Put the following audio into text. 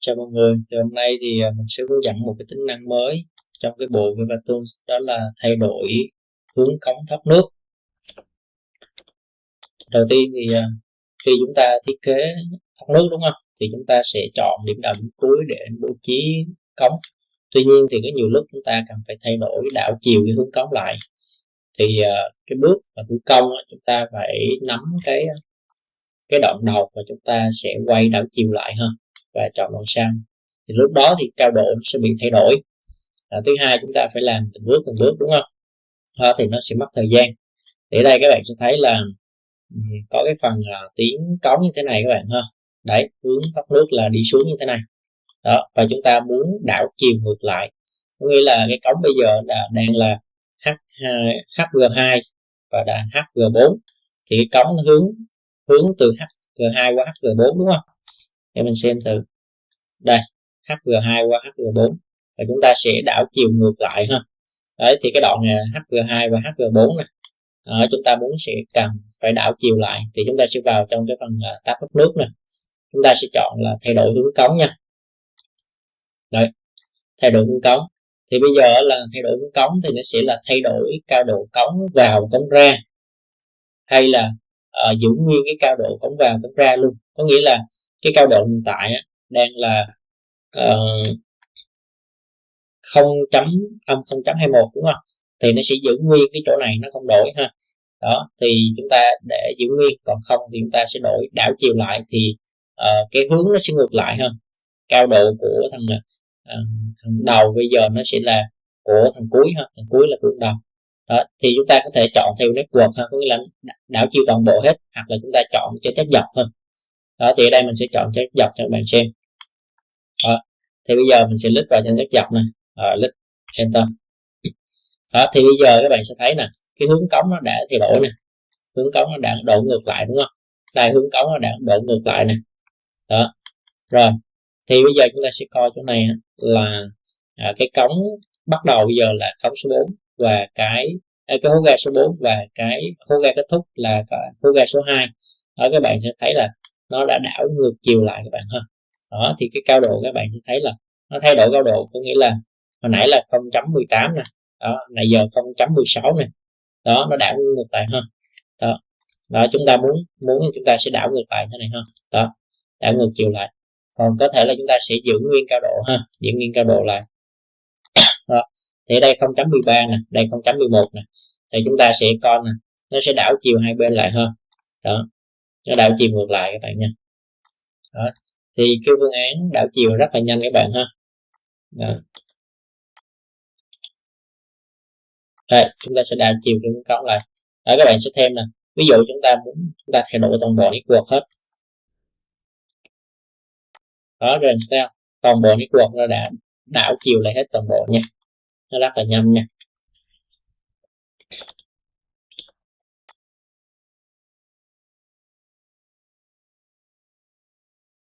Chào mọi người, thì hôm nay thì mình sẽ hướng dẫn một cái tính năng mới trong cái bộ Viva Tools, đó là thay đổi hướng cống thoát nước. Đầu tiên thì khi chúng ta thiết kế thoát nước đúng không, thì chúng ta sẽ chọn điểm đầu điểm cuối để bố trí cống. Tuy nhiên thì có nhiều lúc chúng ta cần phải thay đổi đảo chiều cái hướng cống lại. Thì cái bước mà thủ công chúng ta phải nắm cái đoạn đầu và chúng ta sẽ quay đảo chiều lại ha, và chọn đoạn sau. Thì lúc đó thì cao độ nó sẽ bị thay đổi. Thứ hai, chúng ta phải làm từng bước đúng không? Thì nó sẽ mất thời gian. Thì ở đây các bạn sẽ thấy là có cái phần tiếng cống như thế này các bạn ha. Đấy, hướng thoát nước là đi xuống như thế này. Đó, và chúng ta muốn đảo chiều ngược lại, có nghĩa là cái cống bây giờ đang là HG2 và đã HG4, thì cái cống hướng từ HG2 qua HG4 đúng không? Để mình xem từ đây, HG2 qua HG4, và chúng ta sẽ đảo chiều ngược lại ha. Đấy, thì cái đoạn này HG2 và HG4 này, chúng ta muốn sẽ cần phải đảo chiều lại, thì chúng ta sẽ vào trong cái phần tab thoát nước này, chúng ta sẽ chọn là thay đổi hướng cống nha. Đấy, thay đổi hướng cống. Thì bây giờ là thay đổi hướng cống thì nó sẽ là thay đổi cao độ cống vào và cống ra, hay là giữ nguyên cái cao độ cống vào cống ra luôn. Có nghĩa là cái cao độ hiện tại đang là 0.21 đúng không, thì nó sẽ giữ nguyên cái chỗ này, nó không đổi ha. Đó, thì chúng ta để giữ nguyên, còn không thì chúng ta sẽ đổi đảo chiều lại, thì cái hướng nó sẽ ngược lại ha. Cao độ của thằng đầu bây giờ nó sẽ là của thằng cuối ha, thằng cuối là của đầu. Đó, thì chúng ta có thể chọn theo network ha, có nghĩa là đảo chiều toàn bộ hết, hoặc là chúng ta chọn cho chất dọc thôi. Đó, thì ở đây mình sẽ chọn chất dọc cho các bạn xem. Đó, thì bây giờ mình sẽ lít vào trên chất dọc này, lít enter. Đó, thì bây giờ các bạn sẽ thấy nè, cái hướng cống nó đã thay đổi nè, hướng cống nó đã đổ ngược lại đúng không? Đây, hướng cống nó đã đổ ngược lại nè. Đó, rồi thì bây giờ chúng ta sẽ coi chỗ này là cái cống bắt đầu bây giờ là cống số 4, và cái hố ga số 4, và cái hố ga kết thúc là hố ga số 2. Đó, các bạn sẽ thấy là nó đã đảo ngược chiều lại các bạn ha. Đó, thì cái cao độ các bạn sẽ thấy là nó thay đổi cao độ, có nghĩa là hồi nãy là 0.18 nè, đó, này giờ 0.16 nè. Đó, nó đảo ngược lại ha. Đó, đó, chúng ta muốn chúng ta sẽ đảo ngược lại thế này ha. Đó, đảo ngược chiều lại. Còn có thể là chúng ta sẽ giữ nguyên cao độ ha, giữ nguyên cao độ lại. Đó, thì ở đây 0.13 nè, đây 0.11 nè, thì chúng ta sẽ coi nè, nó sẽ đảo chiều hai bên lại ha. Đó, nó đảo chiều ngược lại các bạn nha. Đó, thì cái phương án đảo chiều rất là nhanh các bạn ha. Đó. Đây, chúng ta sẽ đảo chiều cái hướng cống lại. Đó, các bạn sẽ thêm nè, ví dụ chúng ta thay đổi toàn bộ network hết. Đó, rồi sao toàn bộ network nó đã đảo chiều lại hết toàn bộ nha, nó rất là nhanh nha.